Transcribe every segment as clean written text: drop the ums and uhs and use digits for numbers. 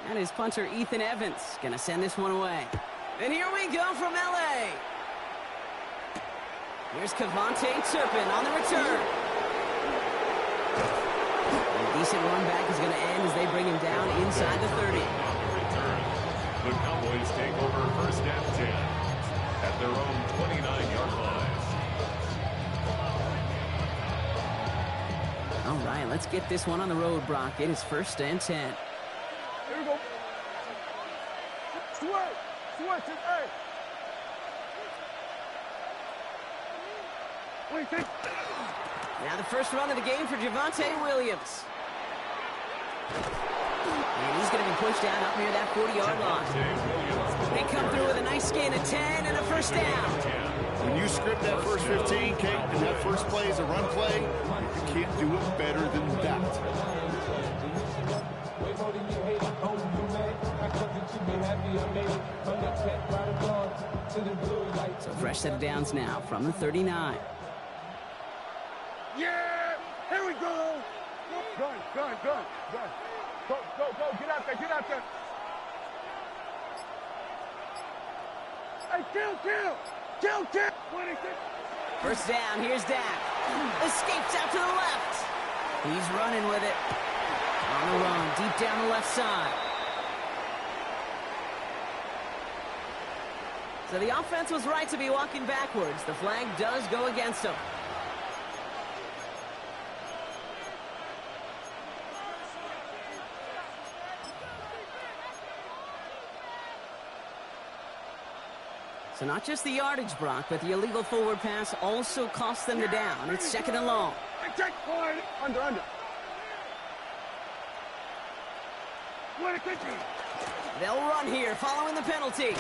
And his punter, Ethan Evans, going to send this one away. And here we go from L.A. Here's Cavante Turpin on the return. A decent run back is going to end as they bring him down inside the 30. The Cowboys take over first and 10 at their own 29-yard line. All right, let's get this one on the road, Brock. It is first and 10. Here we go. Switch it, hey. Wait, take. Now the first run of the game for Javonte Williams. And he's going to be pushed down up near that 40-yard line. They come through with a nice gain of 10 and a first down. When you script that first 15, Kate, and that first play is a run play, you can't do it better than that. So fresh set of downs now from the 39. Yeah! Here we go! Gun. Go, get out there. Hey, kill! 26. First down, here's Dak. Escapes out to the left. He's running with it. On the run, deep down the left side. So the offense was right to be walking backwards. The flag does go against them. So not just the yardage, Brock, but the illegal forward pass also cost them the down. It's second and long. Under. They'll run here following the penalty.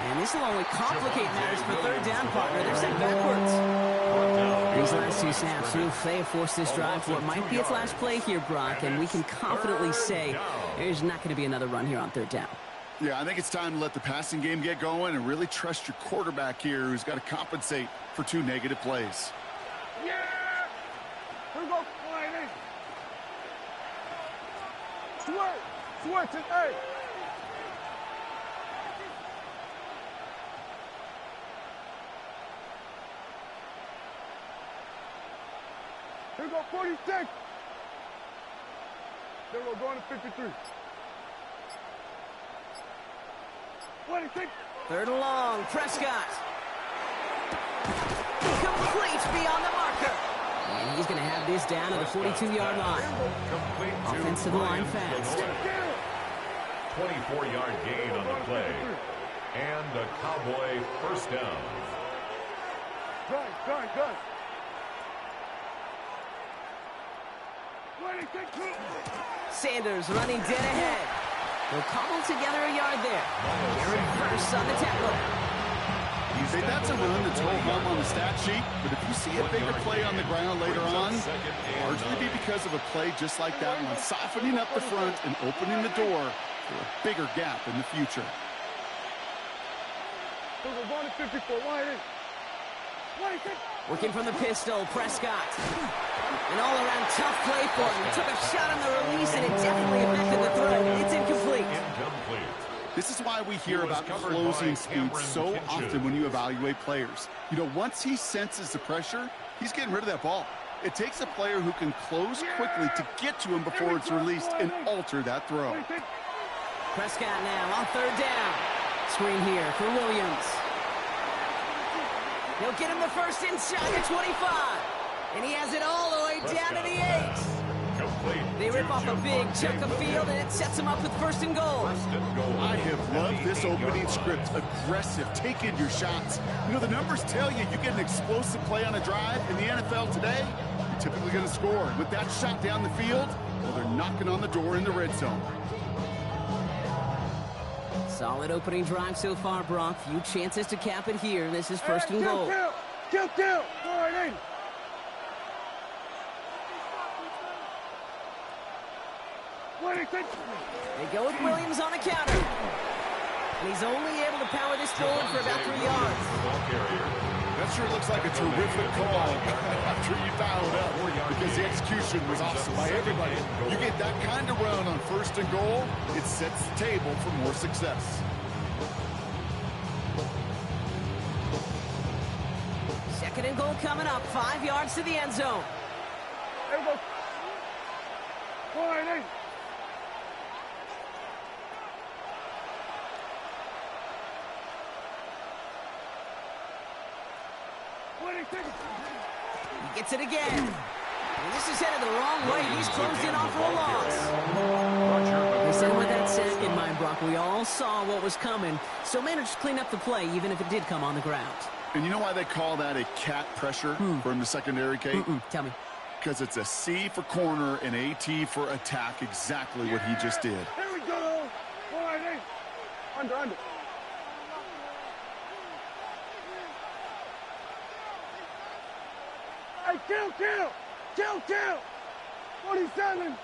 And this will only complicate matters for third down, partner. They're sent backwards. These last two snaps, they have forced this drive for what might be its last play here, Brock, and we can confidently say there's not going to be another run here on third down. Yeah, I think it's time to let the passing game get going and really trust your quarterback here who's got to compensate for 2 negative plays. Yeah! Here we go, flying in. Switch it, hey! Here we go, 46. Then we're going to 53. 26. Third and long, Prescott. Complete beyond the marker. And he's going to have this down at the 42-yard line. Offensive line fast. 24-yard gain on the play. And the Cowboy first down. Gun. 26. Sanders running dead ahead. They'll cobble together a yard there. Garrett first on the tackle. You say that's a run that's rolled home on the stat sheet, but if you see a bigger play on the ground later on, largely be because of a play just like that one, softening up the front and opening the door for a bigger gap in the future. We're going to 54. Working from the pistol, Prescott. An all-around tough play for him. Took a shot on the release, and it definitely affected the throw. It's incomplete. This is why we hear about closing speed so often when you evaluate players. You know, once he senses the pressure, he's getting rid of that ball. It takes a player who can close quickly to get to him before it's released and alter that throw. Prescott now on third down. Screen here for Williams. He'll get him the first inside the 25. And he has it all the way down to the 8. They rip off a big chunk of field, and it sets him up with first and goal. I have loved this opening script. Aggressive, taking your shots. You know, the numbers tell you get an explosive play on a drive in the NFL today, you're typically going to score. With that shot down the field, well, they're knocking on the door in the red zone. Solid opening drive so far, Brock. Few chances to cap it here. This is first and goal. Kill. All right, in. They go with Williams on a counter. And he's only able to power this forward for about 3 yards. That sure looks like a terrific call after you dialed up, because the execution was awesome by everybody. You get that kind of run on 1st and goal, it sets the table for more success. Second and goal coming up, 5 yards to the end zone. There we go. Go ahead, Nate. He gets it again. And this is headed the wrong way. He's closed in on for a loss. They said with that sack in mind, Brock, we all saw what was coming, so managed to clean up the play, even if it did come on the ground. And you know why they call that a cat pressure from the secondary, Kate? Tell me. Because it's a C for corner and AT for attack, exactly what he just did. Here we go. Go ahead, Nate. Under. Hey, kill! 47!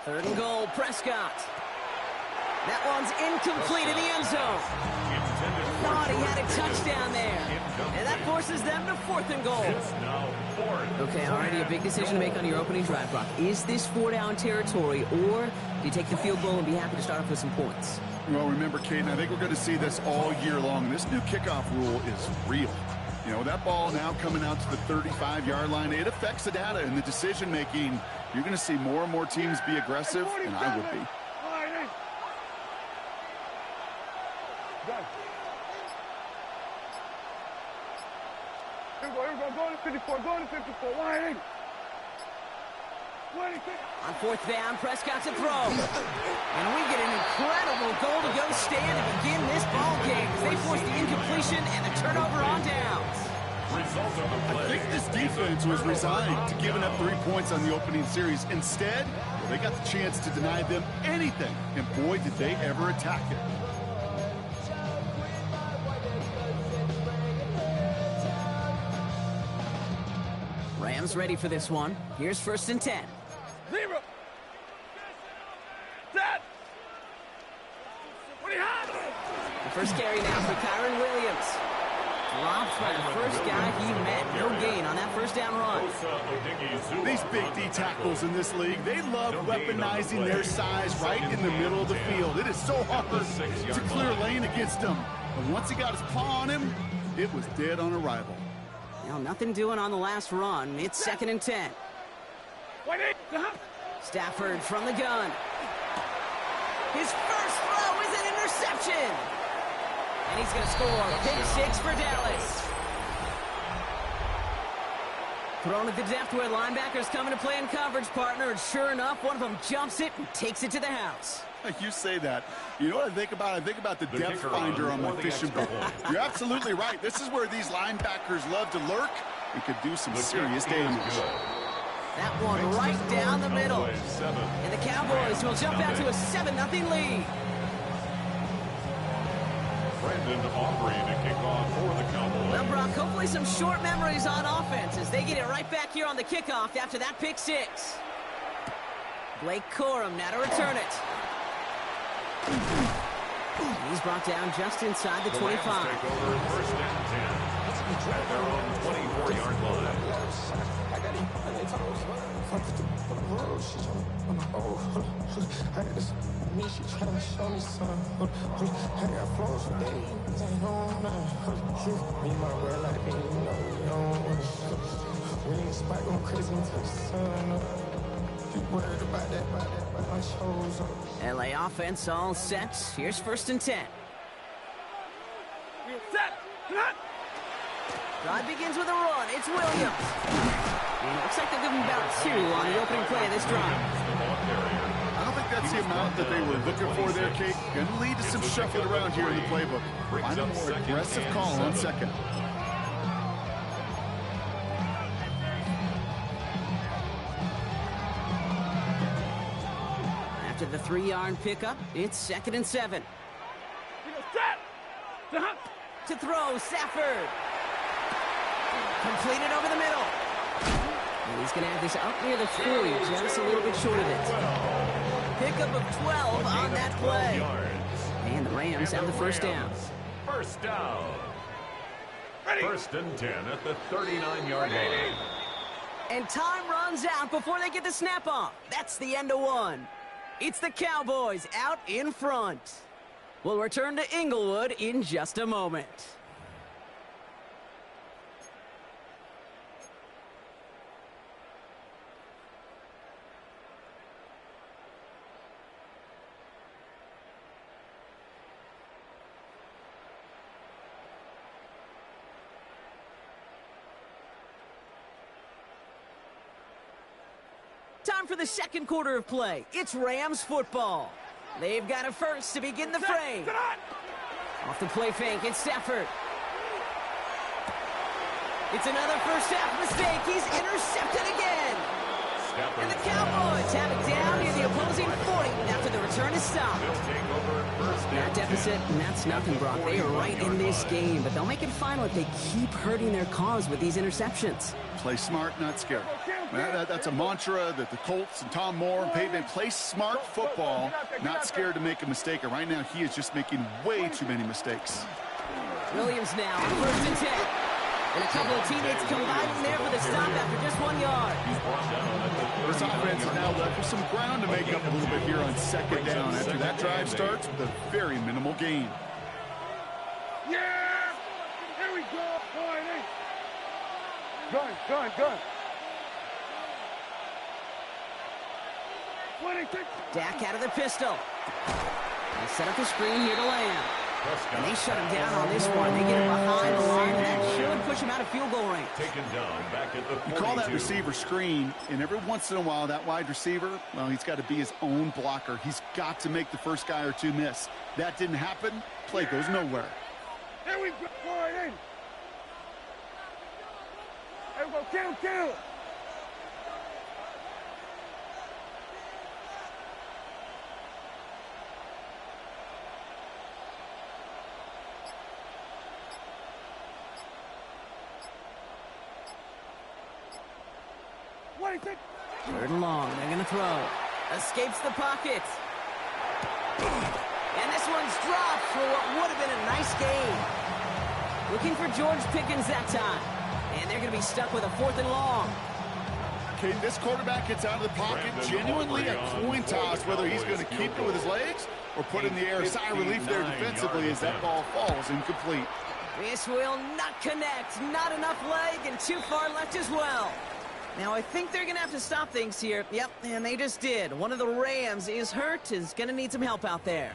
Third and goal, Prescott. That one's incomplete in the end zone. Thought he had a touchdown there. And that forces them to 4th and goal. Okay, already a big decision to make on your opening drive, Brock. Is this 4-down territory, or do you take the field goal and be happy to start off with some points? Well, remember, Kate, and I think we're going to see this all year long. This new kickoff rule is real. You know, that ball now coming out to the 35-yard line, it affects the data and the decision-making. You're going to see more and more teams be aggressive, and I would be. Here we go. Go to 54. Wide. On 4th down, Prescott to throw. And we get an incredible goal-to-go stand to begin this ball game as they force the incompletion and the turnover on downs. I think this defense was resigned to giving up 3 points on the opening series. Instead, they got the chance to deny them anything, and boy, did they ever attack it. Rams ready for this one. Here's 1st and 10. 0. Set. What do you have? The first carry now for Kyron Williams. Dropped by the first guy he met. No gain on that 1st down run. These big D tackles in this league, they love weaponizing their size right in the middle of the field. It is so hard to clear lane against them. And once he got his paw on him, it was dead on arrival. Now, nothing doing on the last run. It's 2nd and 10. Stafford from the gun. His first throw is an interception. And he's going to score. Pick 6 for Dallas. Thrown at the depth where linebackers coming to play in coverage, partner. And sure enough, one of them jumps it and takes it to the house. You say that. You know what I think about? I think about the depth finder on my fishing boat. You're absolutely right. This is where these linebackers love to lurk and could do some serious damage. That one right down the middle. And the Cowboys will jump out to a 7-0 lead. Brandon Aubrey to kick off for the Cowboys. Well, Brock, hopefully some short memories on offense as they get it right back here on the kickoff after that pick 6. Blake Corum now to return it. He's brought down just inside the 25. Take over 1st and 10 at their own 24-yard line. LA offense all set. Here's 1st and 10. Set. Drive begins with a run. It's Williams. And it looks like they'll give him about 2 on the opening play of this drive. I don't think that's the amount that they were looking for there, Kate. Going to lead to some shuffling around here in the playbook. Find a more aggressive call on 2nd. After the 3-yard pickup, it's 2nd and 7. To throw, Stafford. Completed over the middle. And he's going to have this up near the 40, just a little bit short of it. Pickup of 12 on that play. And the Rams have the first down. First down. First and 10 at the 39-yard line. And time runs out before they get the snap off. That's the end of one. It's the Cowboys out in front. We'll return to Inglewood in just a moment. Time for the second quarter of play. It's Rams football. They've got a first to begin the frame. Off the play fake, it's Stafford. It's another first half mistake. He's intercepted again. And the Cowboys have it down near the opposing 40 after the return is stopped. That deficit, and that's nothing, Brock. They are right in this game, but they'll make it final if they keep hurting their cause with these interceptions. Play smart, not scared. That's a mantra that the Colts and Tom Moore and Peyton play smart football, not scared to make a mistake. And right now, he is just making way too many mistakes. Williams now on first and 10. And a couple of teammates combining there for the stop after just 1 yard. This offense is now left with some ground to make up a little bit here on second down after that drive starts with a very minimal gain. Yeah! Here we go! Gun. Dak out of the pistol. They set up the screen here to Lamb. And they shut him down on this one. They get him behind the line, and that should push him out of field goal range. Taken down back at the 42. You call that receiver screen, and every once in a while, that wide receiver, well, he's got to be his own blocker. He's got to make the first guy or two miss. That didn't happen. Play goes nowhere. Here we go. Here we go. Kill. Third and long. They're going to throw. Escapes the pocket. And this one's dropped for what would have been a nice gain. Looking for George Pickens that time. And they're going to be stuck with a 4th and long. Okay, this quarterback gets out of the pocket. Genuinely a coin toss whether he's going to keep it with his legs or put in the air. Sigh of relief there defensively as that ball falls incomplete. This will not connect. Not enough leg and too far left as well. Now, I think they're going to have to stop things here. Yep, and they just did. One of the Rams is hurt, is going to need some help out there.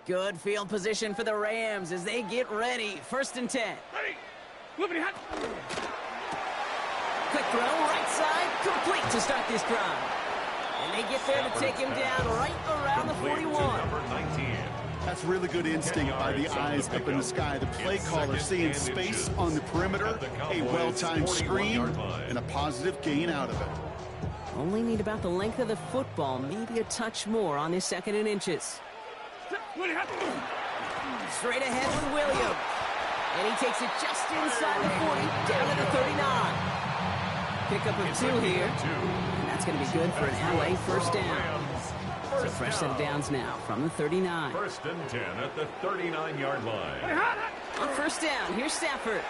Good field position for the Rams as they get ready. First and 10. Quick throw, right side, complete to start this drive. And they get there to take him down right around the 41. That's really good instinct by the eyes up in the sky. The play caller seeing space on the perimeter, a well-timed screen, and a positive gain out of it. Only need about the length of the football, maybe a touch more on this 2nd and inches. Straight ahead with Williams. And he takes it just inside the 40, down to the 39. Pickup of 2 here. And that's going to be good for an LA first down. So fresh set of downs now from the 39. First and 10 at the 39-yard line. On first down, here's Stafford.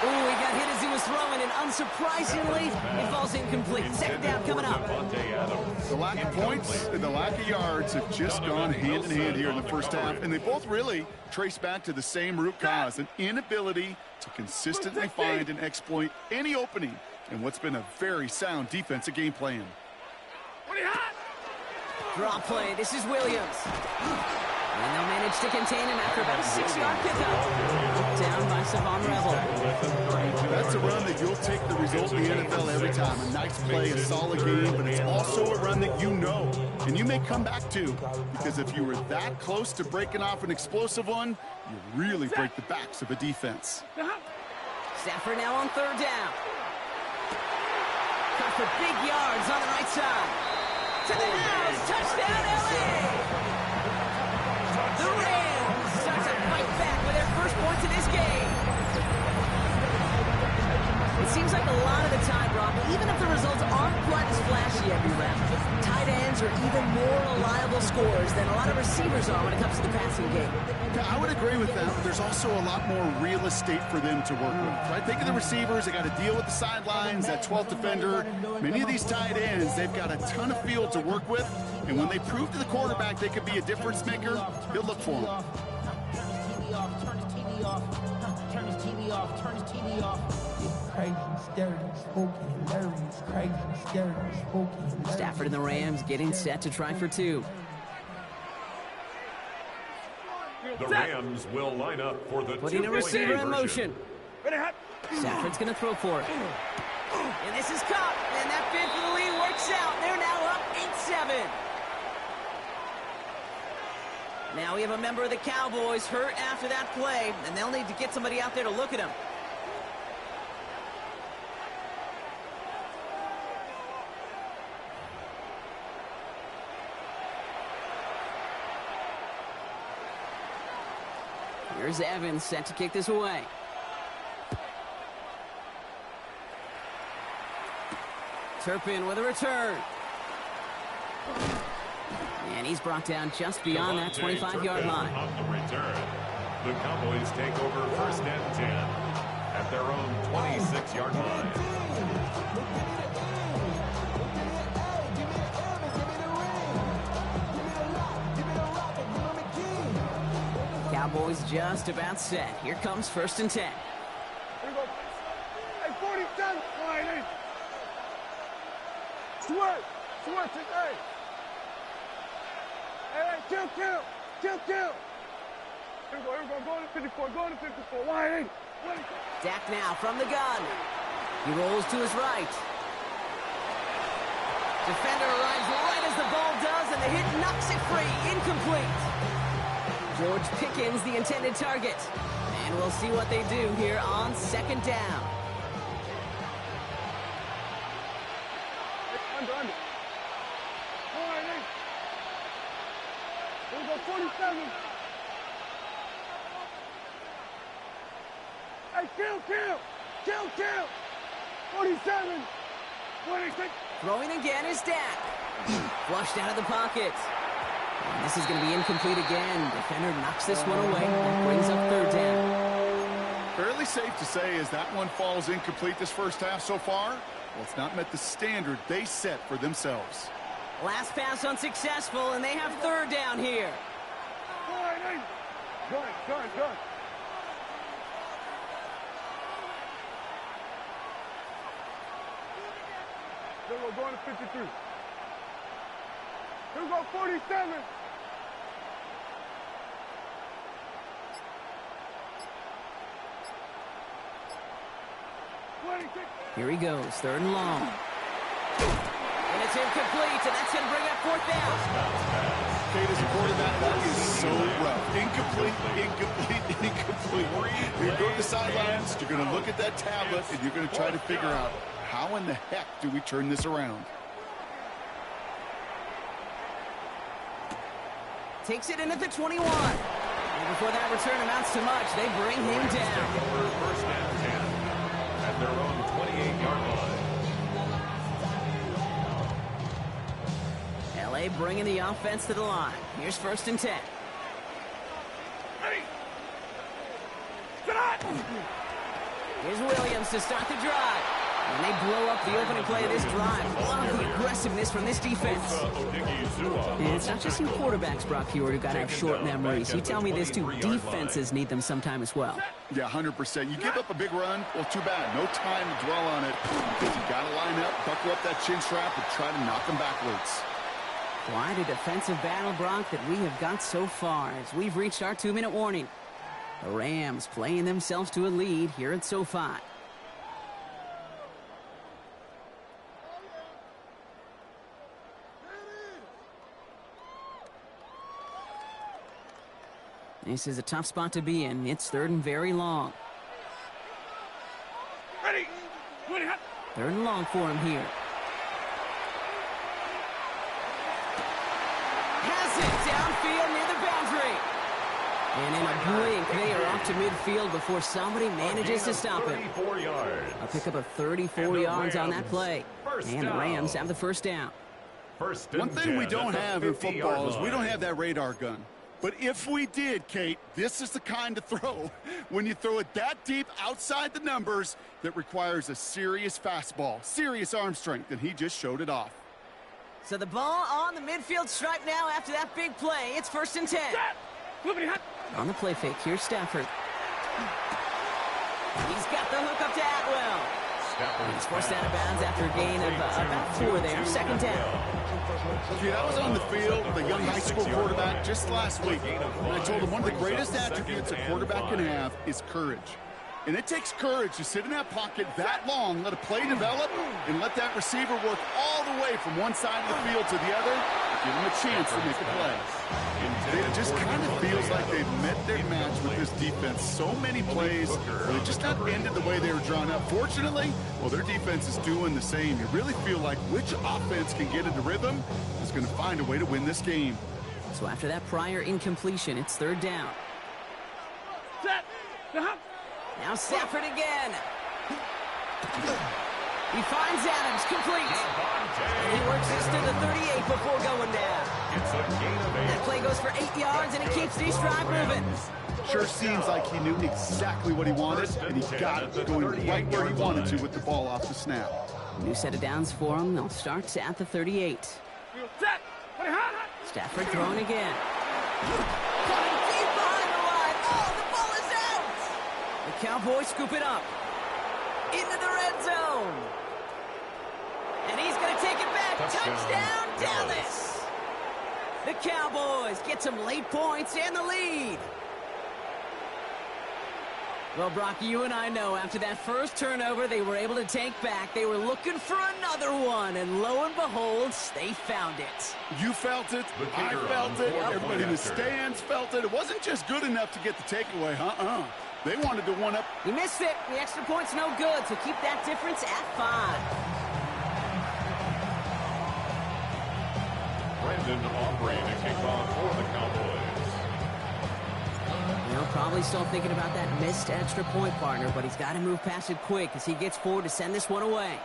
Ooh, he got hit as he was throwing, and unsurprisingly, it falls incomplete. 2nd down coming up. The lack of points and the lack of yards have just gone hand in hand here in the first half, and they both really trace back to the same root cause, an inability to consistently find and exploit any opening in what's been a very sound defensive game plan. Draw play, this is Williams. And they'll manage to contain him after about a 6-yard pickup. Down by Savon Rebel. That's a run that you'll take the result in the NFL every time. A nice play, a solid game, but it's also a run that you know, and you may come back to, because if you were that close to breaking off an explosive one, you really break the backs of a defense. Stafford now on 3rd down. Cut for big yards on the right side. To the house, touchdown LA! The Rams start to fight points in this game. It seems like a lot of the time, Brock, even if the results aren't quite as flashy every round, tight ends are even more reliable scorers than a lot of receivers are when it comes to the passing game. Yeah, I would agree with that, but there's also a lot more real estate for them to work with, right? Think of the receivers. They got to deal with the sidelines, that 12th defender. Many of these tight ends, they've got a ton of field to work with, and when they prove to the quarterback they could be a difference maker, he'll look for them. Turn his TV off, turn his TV off. Crazy, scary, spooky, hilarious, crazy, scary, spooky. Stafford and the Rams getting set to try for two. The Rams will line up for the Putting a receiver in motion. Stafford's going to throw for it. And this is caught. And that bid for the lead works out. They're now up 8-7. Now we have a member of the Cowboys hurt after that play, and they'll need to get somebody out there to look at him. Here's Evans set to kick this away. Turpin with a return. And he's brought down just beyond that 25-yard line. On the return, the Cowboys take over first and 10 at their own 26-yard line. Cowboys just about set. Here comes first and 10. Here we go. Hey, 47. Line. Sweat today. Hey, kill. Here we go. Go to 54. Line. Dak now from the gun. He rolls to his right. Defender arrives right as the ball does, and the hit knocks it free. Incomplete. George Pickens, the intended target. And we'll see what they do here on second down. Under. Line. Here we go. 47. Hey, kill. 47. 26. Throwing again is Dak. Flushed out of the pocket. And this is going to be incomplete again. Defender knocks this one away and brings up third down. Fairly safe to say as that one falls incomplete this first half so far, well, it's not met the standard they set for themselves. Last pass unsuccessful, and they have third down here. Gun. Then we're going to 53. Here we go, 47. Here he goes, third and long. And it's incomplete, and that's going to bring up fourth down. Kate, as a quarterback, that is so rough. Incomplete. You're going to the sidelines, you're going to look at that tablet, and you're going to try to figure out how in the heck do we turn this around? Takes it in at the 21. And before that return amounts to much, they bring him down. First and 10 at their own 28-yard line. LA bringing the offense to the line. Here's first and 10. Ready. Here's Williams to start the drive. And they blow up the opening play of this drive. Love the aggressiveness from this defense. And it's not just you quarterbacks, Brock Hewitt, who got to have short memories. You tell me this too. Defenses need them sometime as well. Yeah, 100%. You give up a big run, well, too bad. No time to dwell on it because you got to line up, buckle up that chin strap, and try to knock them backwards. Quite a defensive battle, Brock, that we have got so far as we've reached our 2-minute warning. The Rams playing themselves to a lead here at SoFi. This is a tough spot to be in. It's third and very long. Ready. Third and long for him here. Has it downfield near the boundary. And in a blink, they are off to midfield before somebody manages to stop him. A pickup of 34 yards on that play. And the Rams have the first down. One thing we don't have in football is we don't have that radar gun. But if we did, Kate, this is the kind of throw, when you throw it that deep outside the numbers, that requires a serious fastball, serious arm strength, and he just showed it off. So the ball on the midfield stripe now after that big play. It's 1st and 10. On the play fake, here's Stafford. He's got the hook up to Atwell. He's forced out of bounds after a gain of about 4 there. 2nd down. Dude, I was on the field with a young high school quarterback just last week, and I told him one of the greatest attributes a quarterback can have is courage. And it takes courage to sit in that pocket that long, let a play develop, and let that receiver work all the way from one side of the field to the other, give him a chance to make a play. It just kind of feels like they've met their match with this defense. So many plays, they just not ended the way they were drawn up. Fortunately, well, their defense is doing the same. You really feel like which offense can get into rhythm is going to find a way to win this game. So after that prior incompletion, it's 3rd down. Now Stafford again. He finds Adams, complete. And he works this to the 38 before going down. That play goes for 8 yards, and it keeps this drive moving. Sure seems like he knew exactly what he wanted, and he got it going right where he wanted to with the ball off the snap. New set of downs for him. They'll start at the 38. Stafford throwing again. Coming deep behind the line. Oh, the ball is out! The Cowboys scoop it up. Into the red zone. And he's going to take it back. Touchdown, Dallas. The Cowboys get some late points and the lead. Well, Brock, you and I know after that first turnover they were able to take back. They were looking for another one, and lo and behold, they found it. You felt it, I felt it, everybody in the stands felt it. It wasn't just good enough to get the takeaway, They wanted to one-up. He missed it. The extra point's no good, so keep that difference at 5. Brandon Aubrey to kick off for the Cowboys. You know, probably still thinking about that missed extra point, partner, but he's got to move past it quick as he gets forward to send this one away.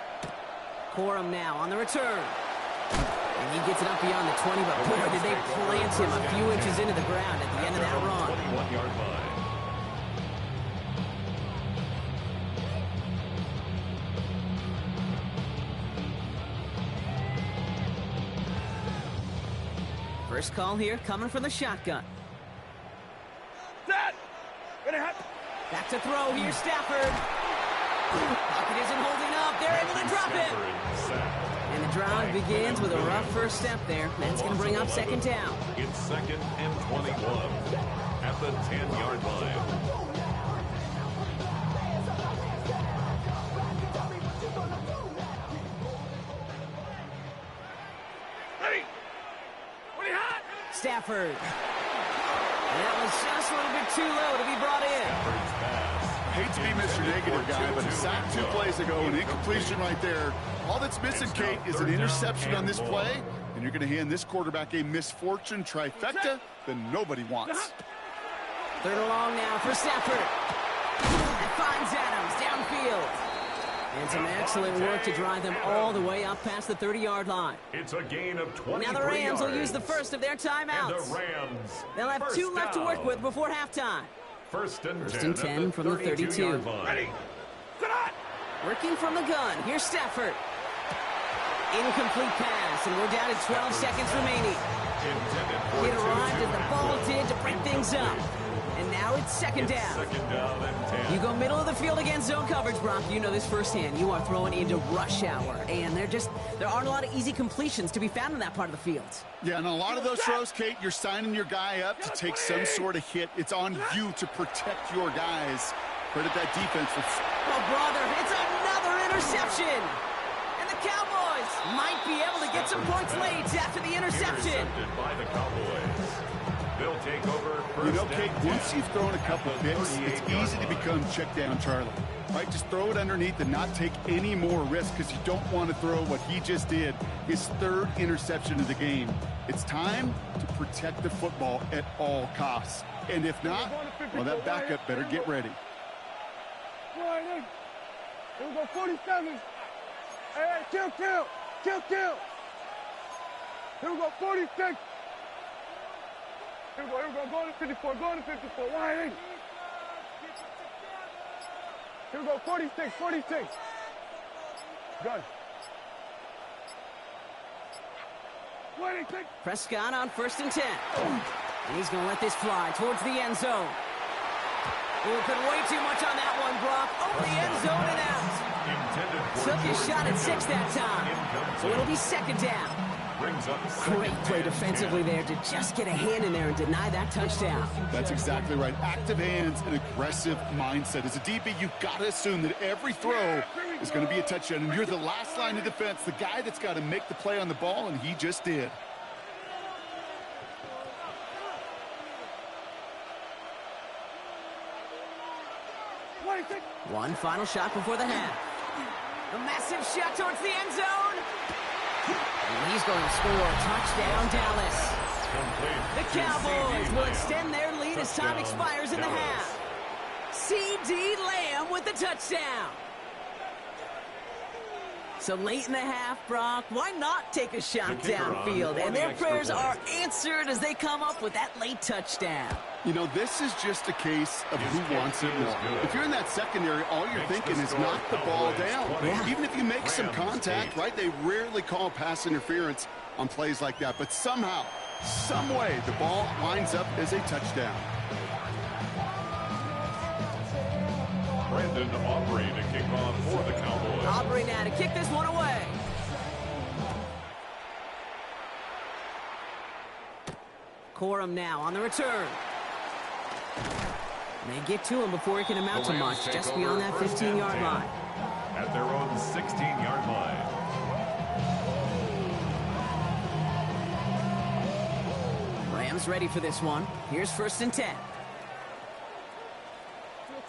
Corum now on the return. And he gets it up beyond the 20, but boy, did they plant him a few inches into the ground at the end of that run. 21-yard line. First call here coming from the shotgun. Back to throw here, Stafford. Pocket isn't holding up. They're able to drop him. And the drive begins with a rough first step there. That's going to bring up 2nd down. It's 2nd and 21 at the 10-yard line. Stafford. That was just a little bit too low to be brought in. Hate to be Mr. Negative guy, but a sack 2 plays ago, an incompletion right there. All that's missing, Kate, is an interception on this play, and you're going to hand this quarterback a misfortune trifecta that nobody wants. 3rd and long now for Stafford. And finds Adams downfield. And some excellent work to drive them all the way up past the 30-yard line. It's a gain of 23 Now the Rams will yards. use the first of their timeouts. And the Rams. They'll have 2 left to work with before halftime. First and 10 from the 32. Ready. Working from the gun. Here's Stafford. Incomplete pass, and we're down to 12 seconds remaining. It arrived as the ball did to break things up. And now it's 2nd down. 2nd down and 10. You go middle of the field against zone coverage, Brock. You know this firsthand. You are throwing into rush hour. And there aren't a lot of easy completions to be found in that part of the field. Yeah, and a lot of those throws, Kate, you're signing your guy up to take some sort of hit. It's on you to protect your guys. Credit that defense for... Oh, brother, it's another interception. And the Cowboys might be able to get some points late after the interception. Intercepted by the Cowboys. They'll take over first. You know, Kate, once you've thrown a couple picks, it's easy to become check down Charlie. Right, just throw it underneath and not take any more risk because you don't want to throw what he just did, his 3rd interception of the game. It's time to protect the football at all costs. And if not, well, that backup better get ready. Here we go, 47. Hey, kill. Here we go, 46. Here we go, go to 54, wide in. Here we go, 46. Good. 26. Prescott on 1st and 10. And he's going to let this fly towards the end zone. Put way too much on that one, Brock. Over the end zone and out. Took his shot at 6 that time. So it'll be 2nd down. Great play defensively there to just get a hand in there and deny that touchdown. That's exactly right. Active hands and aggressive mindset. As a DB, you've got to assume that every throw is going to be a touchdown. And you're the last line of defense, the guy that's got to make the play on the ball, and he just did. One final shot before the half. A massive shot towards the end zone. And he's going to score. Touchdown, Dallas. The Cowboys will extend their lead as time expires in the half. C.D. Lamb with the touchdown. So late in the half, Brock, why not take a shot downfield? And their prayers are answered as they come up with that late touchdown. You know, this is just a case of who wants it more. If you're in that secondary, all you're thinking is knock the ball down. Yeah. Even if you make some contact, right, they rarely call pass interference on plays like that. But somehow, some way, the ball winds up as a touchdown. Brandon Aubrey to kick off for the Cowboys. Aubrey now to kick this one away. Corum now on the return. They get to him before he can amount to much, just beyond that 15-yard line. At their own 16-yard line. Rams ready for this one. Here's 1st and 10.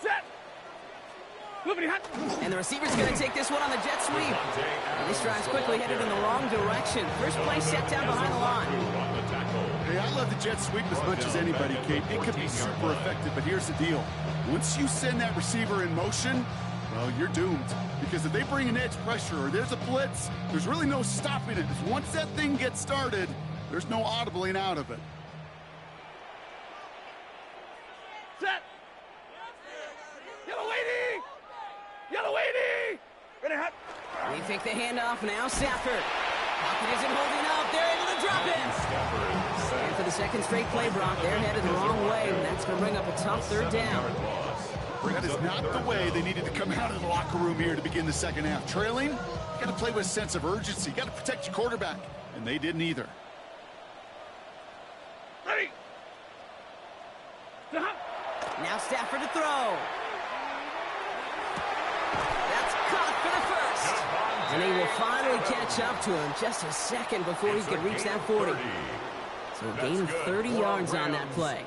Set. And the receiver's going to take this one on the jet sweep. And this drive's quickly headed in the wrong direction. First play set down behind the line. Hey, I love the jet sweep as much as anybody, Kate. It can be super effective, but here's the deal. Once you send that receiver in motion, well, you're doomed. Because if they bring an edge pressure or there's a blitz, there's really no stopping it. Once that thing gets started, there's no audibling out of it. Set. Yellow 80. Ready, hot. They take the handoff now. Stafford. Pocket isn't holding up. They're able to drop it. And for the second straight play, Brock, they're headed the wrong way, and that's going to bring up a tough 3rd down. That is not the way they needed to come out of the locker room here to begin the second half. Trailing, you got to play with a sense of urgency. You got to protect your quarterback, and they didn't either. Ready. Now Stafford to throw. That's caught for the first. And he will finally catch up to him just a second before he can reach that 40. So a gain of 30 yards on that play.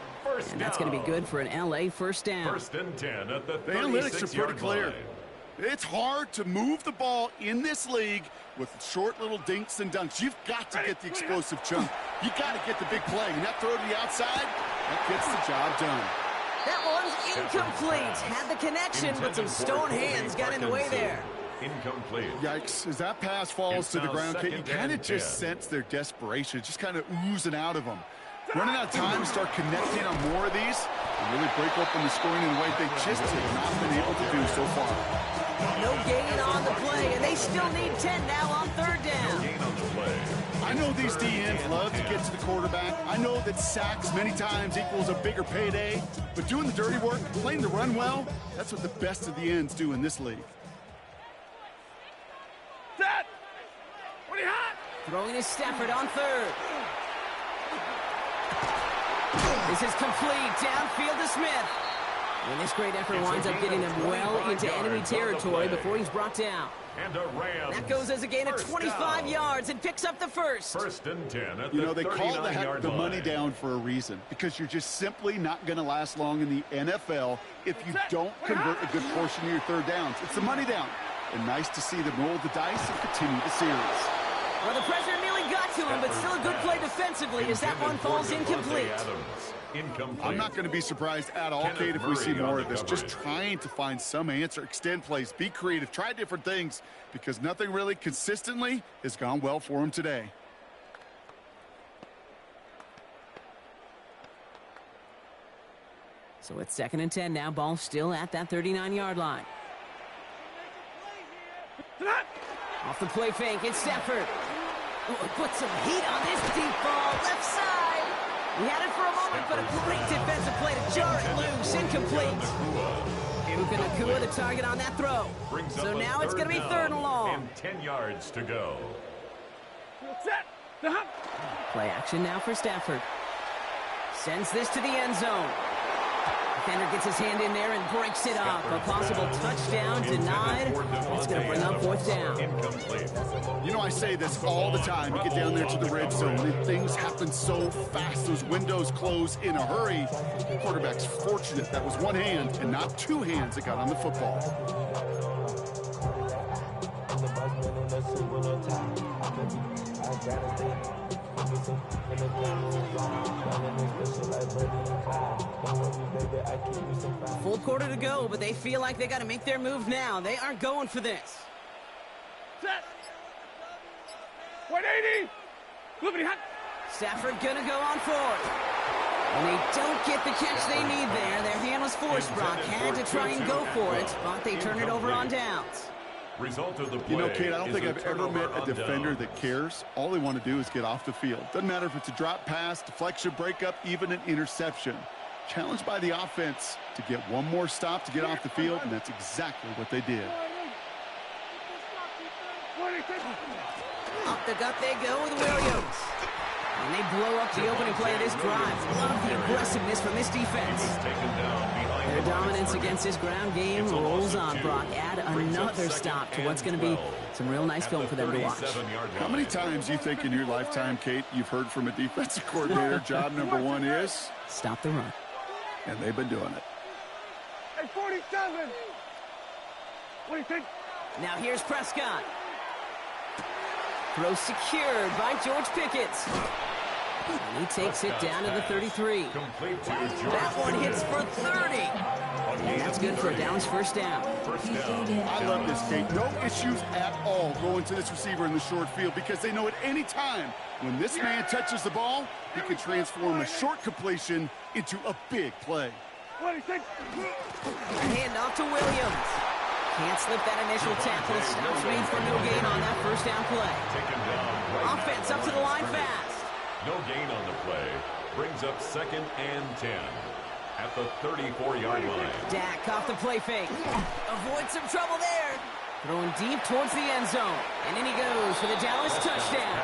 And that's going to be good for an L.A. first down. 1st and 10 at the 36-yard line. The analytics are pretty clear. It's hard to move the ball in this league with short little dinks and dunks. You've got to get the explosive chunk. You got to get the big play. And that throw to the outside, that gets the job done. That one's incomplete. Had the connection, but some stone hands got in the way there. Incomplete. Yikes. As that pass falls to the ground, Kate, you kind of just sense their desperation, just kind of oozing out of them. Running out of time, start connecting on more of these, and really break open the scoring in a way they just have not been able to do so far. No gain on the play, and they still need 10 now on 3rd down. Gain on the play. I know these DNs love to get to the quarterback. I know that sacks many times equals a bigger payday, but doing the dirty work, playing the run well, that's what the best of the ends do in this league. Set. Ready, hot. Throwing is Stafford on 3rd. This is complete. Downfield to Smith. And this great effort winds up getting him well into enemy territory before he's brought down. And a Rams. That goes as a gain of 25 yards and picks up the first. 1st and 10 at You the know, they call the 39-yard the line. money down for a reason, because you're just simply not going to last long in the NFL if you don't convert a good portion of your 3rd downs. It's the money down. And nice to see them roll the dice and continue the series. Well, the pressure nearly got to him, but still a good play defensively as that one falls incomplete. I'm not going to be surprised at all, Kate, if we see more of this. Just trying to find some answer, extend plays, be creative, try different things, because nothing really consistently has gone well for him today. So it's 2nd and 10 now. Ball still at that 39-yard line. Off the play fake, it's Stafford. Ooh, put some heat on this deep ball, left side. He had it for a moment, but a great defensive play to jar it loose, incomplete. Puka Nacua the target on that throw. So now it's going to be 3rd and long. And 10 yards to go. Play action now for Stafford. Sends this to the end zone. Defender gets his hand in there and breaks it up. A possible touchdown denied. That's going to bring up 4th down. You know, I say this all the time. You get down there to the red zone and things happen so fast. Those windows close in a hurry. The quarterback's fortunate that was one hand and not two hands that got on the football. Full quarter to go, but they feel like they got to make their move now. They aren't going for this. Set. 180. Stafford gonna go on forward. And they don't get the catch they need there. Their hand was forced. Brock had to try and go for it, but they turn it over on downs. Result of the play. You know, Kate, I don't think I've ever met a defender that cares. All they want to do is get off the field. Doesn't matter if it's a drop pass, deflection, breakup, even an interception. Challenged by the offense to get one more stop to get off the field, and that's exactly what they did. Up the gut they go with Williams. And they blow up the opening play of this drive. Love the aggressiveness from this defense. Their dominance against this ground game rolls on. Brock, add another stop to what's going to be some real nice film for them to watch. How many times do you think in your lifetime, Kate, you've heard from a defensive coordinator, job number one is? Stop the run. And they've been doing it. Hey, 47. What do you think? Now here's Prescott. Throw secured by George Pickett. And he takes it down to the 33. That one hits for 30. And that's good for a Dallas first down. I love this, Kate. No issues at all going to this receiver in the short field because they know at any time when this man touches the ball, he can transform a short completion into a big play. What do you think? Hand off to Williams. Can't slip that initial tackle. Stops made for no gain on that first down play. Offense up to the line fast. No gain on the play. Brings up 2nd and 10 at the 34-yard line. Dak off the play fake. Avoid some trouble there. Throwing deep towards the end zone. And in he goes for the Dallas touchdown.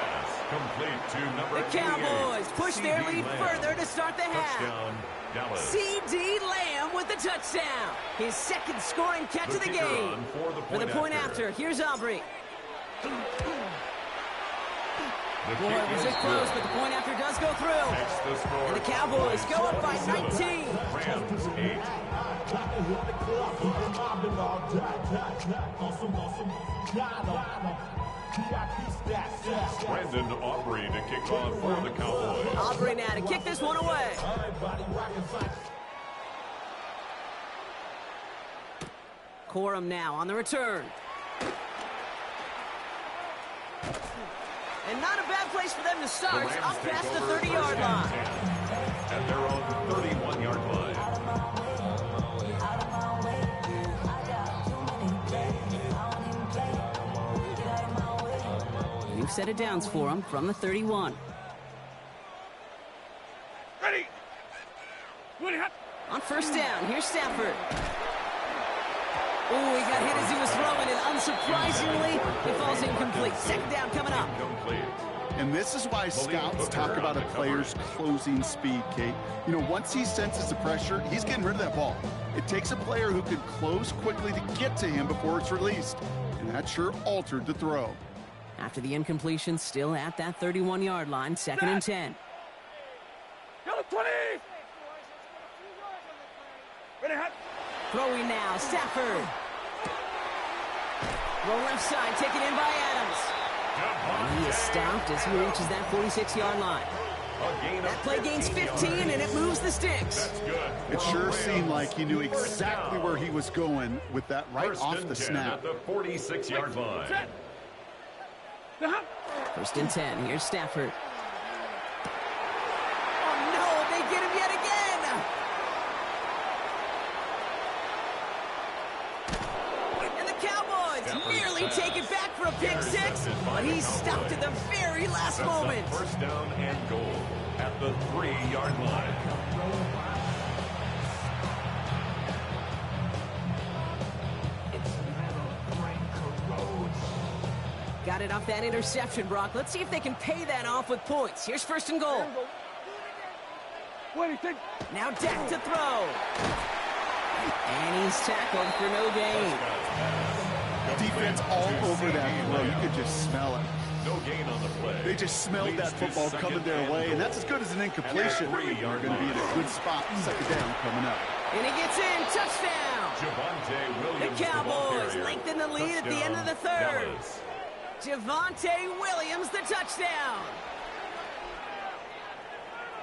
Complete to number The Cowboys push their lead further to start the half. C.D. Lamb with the touchdown. His 2nd scoring catch of the game. For the point after, here's Aubrey. Boy, was it close, but the point after does go through. And the Cowboys go up by 19. Rams 8. Brandon Aubrey to kick off for the Cowboys. Aubrey now to kick this one away. Corum now on the return. And not a bad place for them to start, up past the 30-yard line. At their own 31-yard line. New set of downs for him from the 31. Ready. On first down, here's Stafford. Oh, he got hit as he was throwing it. Unsurprisingly, it falls incomplete. 2nd down coming up. And this is why scouts talk about a player's closing speed, Kate. You know, once he senses the pressure, he's getting rid of that ball. It takes a player who can close quickly to get to him before it's released. And that sure altered the throw. After the incompletion, still at that 31-yard line, 2nd and 10. Go 20. Ready, hot. Throwing now, Stafford. Roll left side, taken in by Adams. And he is stopped as he reaches that 46-yard line. That play gains 15, and it moves the sticks. It sure seemed like he knew exactly where he was going with that right off the snap. At the 46-yard line. First and 10. Here's Stafford. Oh, no, they get him yet again. And the Cowboys nearly take it back for a pick six, but he's stopped at the very last moment. First down and goal at the 3-yard line. Got it off that interception, Brock. Let's see if they can pay that off with points. Here's first and goal. Now Dak to throw. And he's tackled for no gain. Defense all over that throw. You could just smell it. No gain on the play. They just smelled that football coming their way, and that's as good as an incompletion. You're going to be in a good spot. Second down coming up. And he gets in. Touchdown. The Williams, Cowboys lengthen the lead at the end of the third. Dallas. Javonte Williams, the touchdown.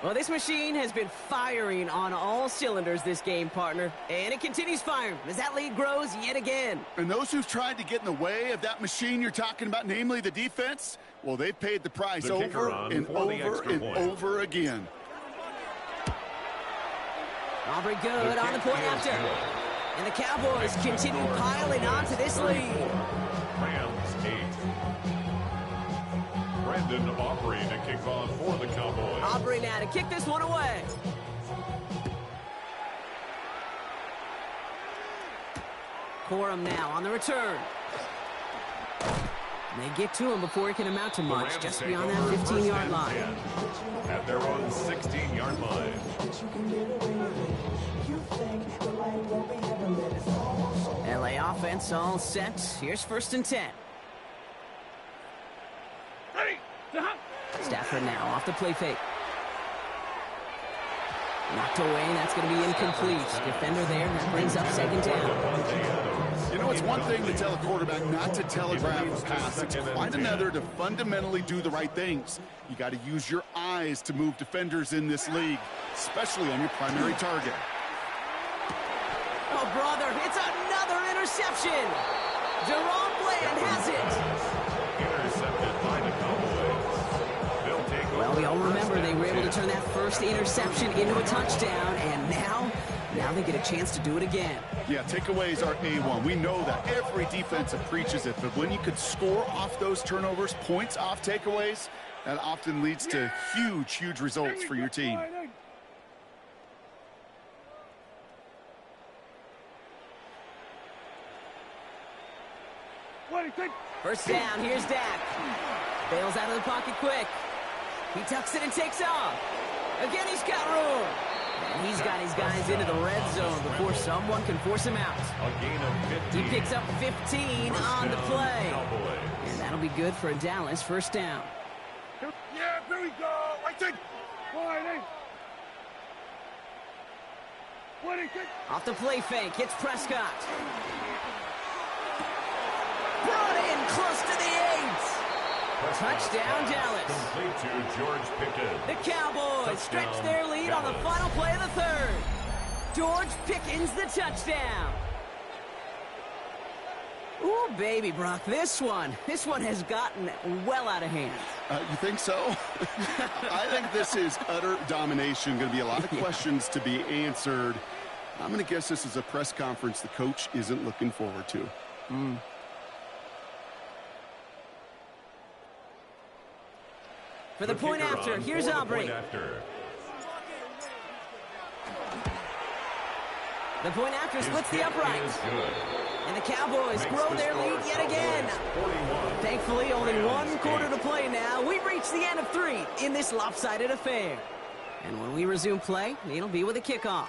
Well, this machine has been firing on all cylinders this game, partner. And it continues firing as that lead grows yet again. And those who've tried to get in the way of that machine you're talking about, namely the defense, well, they've paid the price over and over and over again. Aubrey good on the point after. And the Cowboys continue piling onto this lead. Rams 8. Brandon Aubrey to kick off for the Cowboys. Aubrey now to kick this one away. Corum now on the return. They get to him before he can amount to much, just beyond that 15-yard line. At their own 16-yard line. LA offense all set. Here's first and 10. Stafford now off the play fake. Knocked away, and that's going to be incomplete. Defender there, that brings up second down. You know, it's one thing to tell a quarterback not to telegraph a pass. It's quite another to fundamentally do the right things. You got to use your eyes to move defenders in this league, especially on your primary target. Oh, brother, it's another interception. Jerome Bland has it. Intercepted by the Cowboys. They'll take Well, we all remember they were able to turn that first interception into a touchdown, and now they get a chance to do it again. Yeah, takeaways are A1. We know that every defensive preaches it, but when you could score off those turnovers, points off takeaways, that often leads to huge, huge results for your team. First down, here's Dak. Bails out of the pocket quick. He tucks it and takes off. Again, he's got room. And he's got his guys into the red zone before someone can force him out. a gain of 15. He picks up 15 on the play. Cowboys. And that'll be good for a Dallas first down. Yeah, here we go. I think. Off the play fake, hits Prescott. Brought in close to the 8. Touchdown, Dallas. Complete to George Pickens. The Cowboys stretch their lead on the final play of the third. George Pickens, the touchdown. Ooh, baby, Brock, this one has gotten well out of hand. You think so? I think this is utter domination. Going to be a lot of questions to be answered. I'm going to guess this is a press conference the coach isn't looking forward to. For the point after, here's Aubrey. The point after splits the upright. And the Cowboys grow their lead yet again. Thankfully, only one quarter to play now. We've reached the end of 3 in this lopsided affair. And when we resume play, it'll be with a kickoff.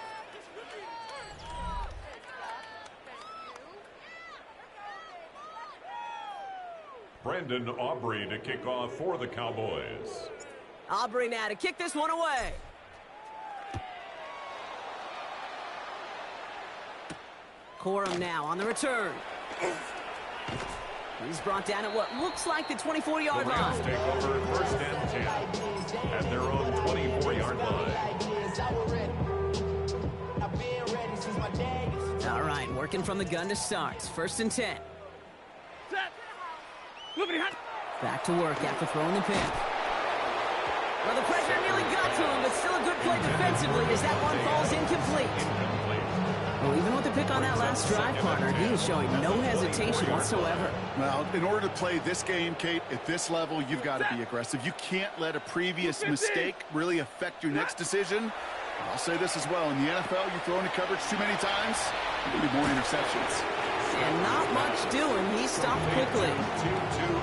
Brandon Aubrey to kick off for the Cowboys. Aubrey now to kick this one away. Corum now on the return. He's brought down at what looks like the 24-yard The Rams line. take over first and 10 at their own 24-yard line. All right, working from the gun to start. First and 10. Back to work after throwing the pick. Well, the pressure nearly got to him, but still a good play defensively as that one falls incomplete. Well, even with the pick on that last drive, partner, he is showing no hesitation whatsoever. Well, in order to play this game, Kate, at this level, you've got to be aggressive. You can't let a previous mistake really affect your next decision. I'll say this as well. In the NFL, you throw into coverage too many times, there'll be more interceptions. And not much doing. He stopped quickly. 2-2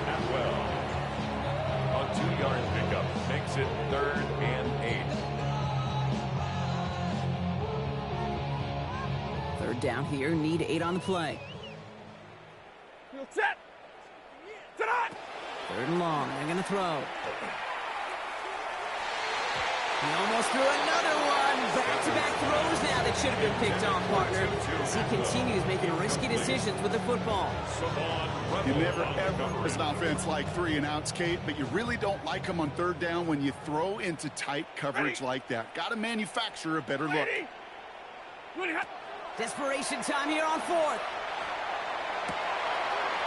at well. A 2-yard pickup makes it 3rd and 8. Third down here. Need 8 on the play. Set. Set on. Third and long. They're going to throw. He almost threw another one. Back-to-back throws now that should have been picked off, partner, as he continues making risky decisions with the football. You never, ever, as an offense, like 3-and-outs, Kate, but you really don't like them on third down when you throw into tight coverage like that. Got to manufacture a better look. Desperation time here on 4th.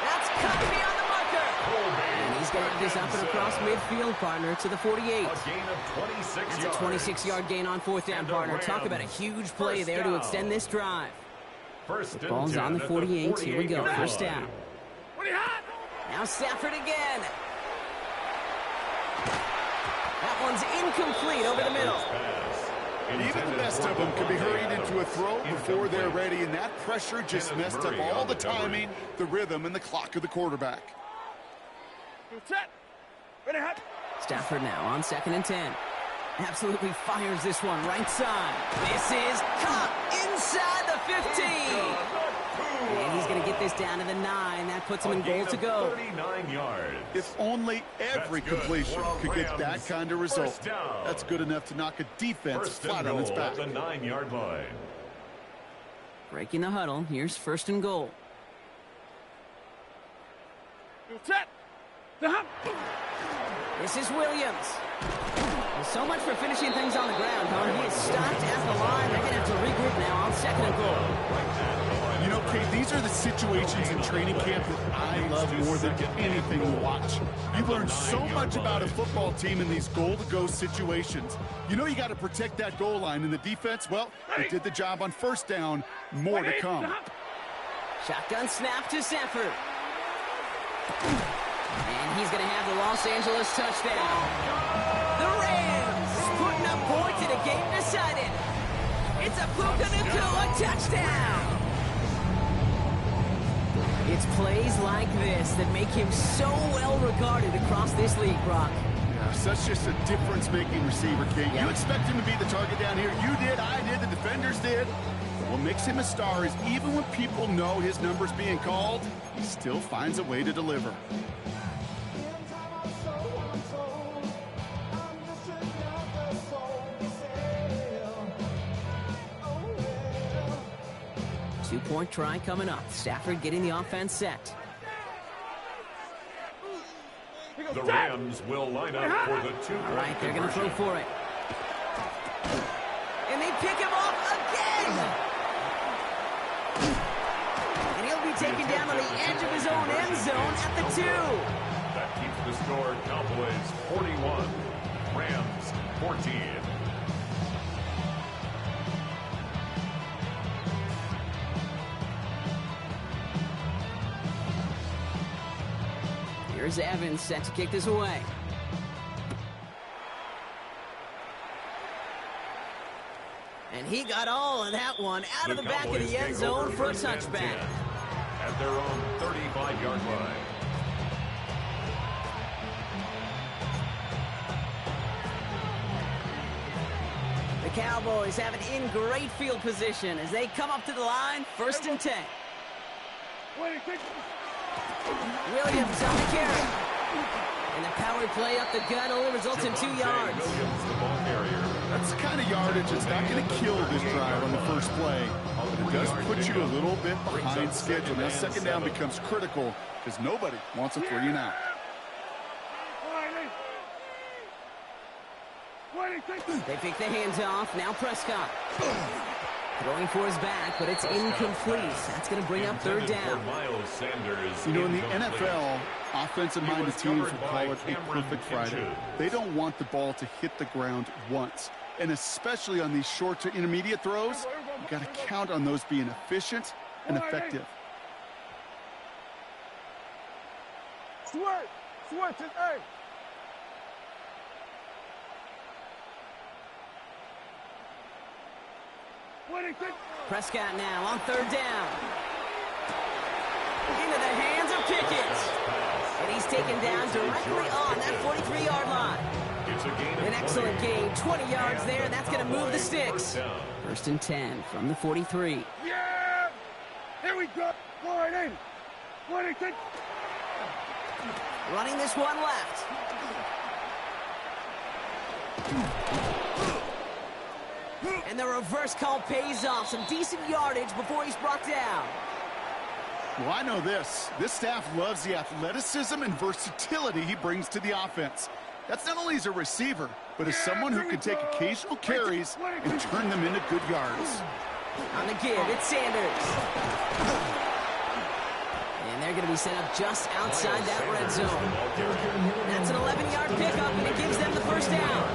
That's cut beyond the marker. And he's going to have this up and across midfield, partner, to the 48. A gain of 26 That's a yards. 26-yard gain on 4th down, partner. Talk about a huge play there to extend this drive. First The ball's on the 48. Here we go. First down. Now Stafford again. That one's incomplete over the middle. Even the best of them can be hurried into a throw before they're ready, and that pressure just messed up all the timing, the rhythm, and the clock of the quarterback. Stafford now on 2nd and 10. Absolutely fires this one right side. This is caught inside the 15. And he's going to get this down to the 9. That puts him in goal to go. 39 yards. If only every completion could get that kind of result. That's good enough to knock a defense flat on its back. At the 9-yard line. Breaking the huddle. Here's 1st and goal. This is Williams. Well, so much for finishing things on the ground, Connor. He is stopped at the line. They're going to have to regroup now on 2nd and goal. You know, Kate, these are the situations in training camp that I love more than anything to watch. You learn so much about a football team in these goal-to-go situations. You know you got to protect that goal line, and the defense, well, they did the job on 1st down. More to come. Shotgun snap to Stafford. And he's going to have the Los Angeles touchdown. The Rams putting up points in a game decided. It's a Puka Nacua touchdown. It's plays like this that make him so well regarded across this league, Brock. Yeah, such just a difference-making receiver, Kate. You expect him to be the target down here. You did, I did, the defenders did. What makes him a star is even when people know his number's being called, he still finds a way to deliver. Two-point try coming up. Stafford getting the offense set. The Rams will line up for the 2-point All right, they're going to throw conversion. for it. And they pick him off again. And he'll be taken down on the edge of his own end zone at the 2. That keeps the score Cowboys 41, Rams 14. Here's Evans set to kick this away. And he got all of that one out of the back of the end zone for a touchback. At their own 35-yard line. The Cowboys have it in great field position as they come up to the line, 1st and 10. Williams on the carry. And the power play up the gut only results in 2 yards. Williams, the ball carrier. That's the kind of yardage that's not going to kill this drive on the first play, but it does put you a little bit behind schedule. Now second down becomes critical because nobody wants a 3 and out. They take the hands off. Now Prescott. Throwing for his back, but it's incomplete. That's going to bring up third down. You know, in the NFL, offensive-minded teams will call it a perfect Friday. They don't want the ball to hit the ground once. And especially on these short to intermediate throws, you got to count on those being efficient and effective. Switch it, hey. Prescott now on third down. Into the hands of Pickett. And he's taken down directly on that 43-yard line. An excellent gain, 20 yards there, and that's going to move the sticks. First and 10 from the 43. Yeah! Here we go. Line in. 26. Running this one left. And the reverse call pays off. Some decent yardage before he's brought down. Well, I know this. This staff loves the athleticism and versatility he brings to the offense. That's not only as a receiver, but as someone who can take occasional carries and turn them into good yards. On the give, it's Sanders. And they're going to be set up just outside that red zone. That's an 11-yard pickup, and it gives them the first down.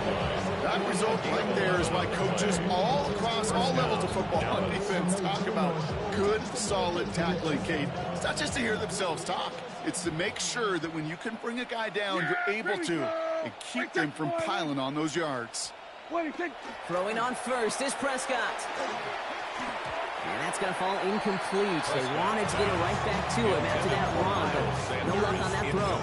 That result right there is why coaches all across all levels of football on defense talk about good, solid tackling, Kate. It's not just to hear themselves talk. It's to make sure that when you can bring a guy down, you're able to, and keep them from piling on those yards. Throwing on first is Prescott. And that's going to fall incomplete. They wanted to get it right back to him after that run, but no luck on that throw.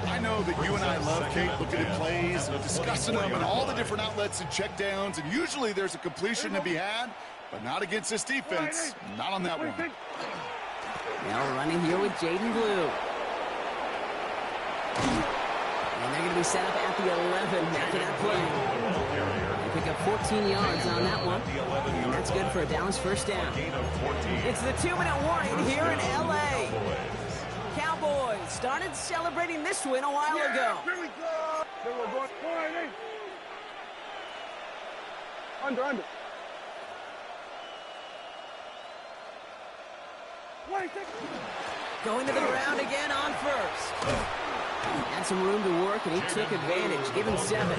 I know that you and I love, Kate, looking at plays and discussing them and all the different outlets and checkdowns, and usually there's a completion to be had, but not against this defense. Not on that one. Now running here with Jaden Blue. And they're going to be set up at the 11 after that play. They pick up 14 yards on that one, and that's good for a Dallas first down. It's the 2-minute warning here in L.A. Cowboys started celebrating this win a while ago. Here we go. They were going line in. Under. Going to the ground again on first. Had some room to work, and he took advantage, given 7.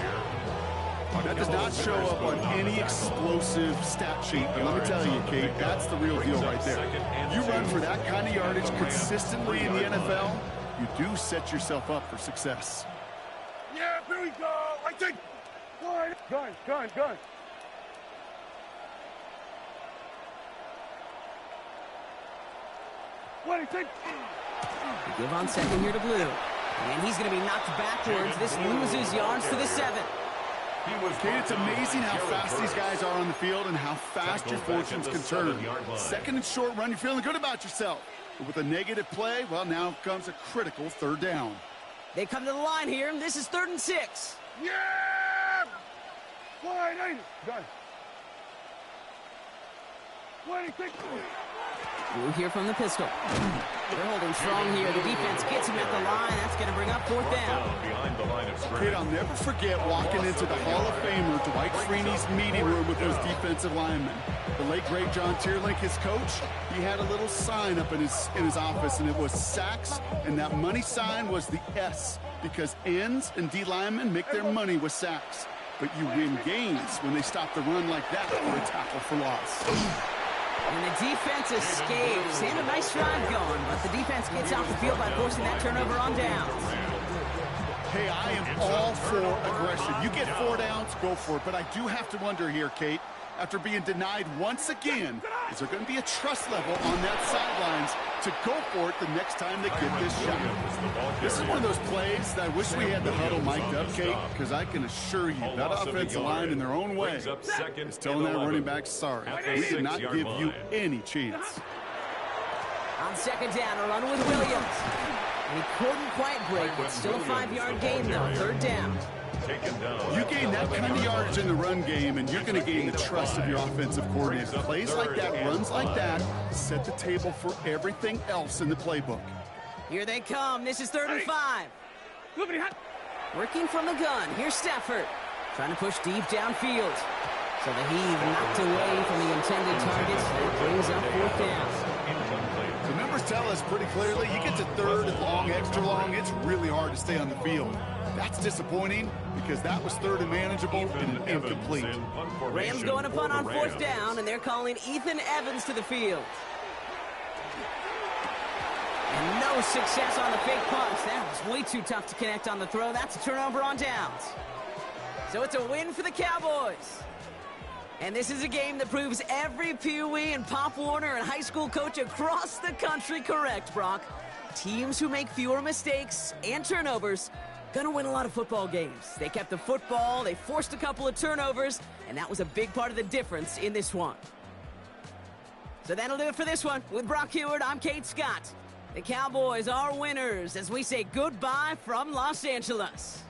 That does not show up on any explosive stat sheet, but let me tell you, Kate, that's the real deal right there. You run for that kind of yardage consistently in the NFL, you do set yourself up for success. Yeah, here we go. I think. Gun. What do you think? They give on second here to Blue. And he's going to be knocked backwards. This loses yards to the 7. Kate, it's amazing how fast these guys are on the field and how fast your fortunes can turn. Second and short run, you're feeling good about yourself. But with a negative play, well, now comes a critical third down. They come to the line here, and this is 3rd and 6. Yeah! Line in. Gun. What do you think? Blue here from the pistol. They're holding strong here. The defense gets him at the line. That's going to bring up 4th down. Kate, I'll never forget walking into the Hall of Famer Dwight Freeney's meeting room with those defensive linemen. The late, great John Tierlink, his coach, he had a little sign up in his office, and it was sacks, and that money sign was the S, because ends and D linemen make their money with sacks. But you win games when they stop the run like that for a tackle for loss. And the defense escapes. They had a nice drive going, but the defense gets off the field by forcing that turnover on downs. Hey, I am all for aggression. You get 4 downs, go for it. But I do have to wonder here, Kate, after being denied once again, is there going to be a trust level on that sidelines to go for it the next time they get this shot? This is one of those plays that I wish we had the huddle mic'd up, Kate, because I can assure you that offensive line in their own way is telling that running back, sorry, we did not give you any chance. On second down, a run with Williams. He couldn't quite break it. Still a 5-yard gain, though. 3rd down. taken down. You gain that kind of yardage in the run game, and you're going to gain the trust of your offensive coordinator. Plays like that, runs like that, set the table for everything else in the playbook. Here they come. This is 3rd and 5. Working from the gun. Here's Stafford. Trying to push deep downfield. So the heave knocked away from the intended targets. That brings up 4th down. The numbers tell us pretty clearly, you get to 3rd and long, extra long, it's really hard to stay on the field. That's disappointing because that was 3rd and manageable and incomplete. Rams going to punt on 4th down, and they're calling Ethan Evans to the field. And no success on the fake punt. That was way too tough to connect on the throw. That's a turnover on downs. So it's a win for the Cowboys. And this is a game that proves every Pee Wee and Pop Warner and high school coach across the country correct, Brock. Teams who make fewer mistakes and turnovers gonna win a lot of football games. They kept the football, they forced a couple of turnovers, and that was a big part of the difference in this one. So that'll do it for this one. With Brock Heward, I'm Kate Scott. The Cowboys are winners as we say goodbye from Los Angeles.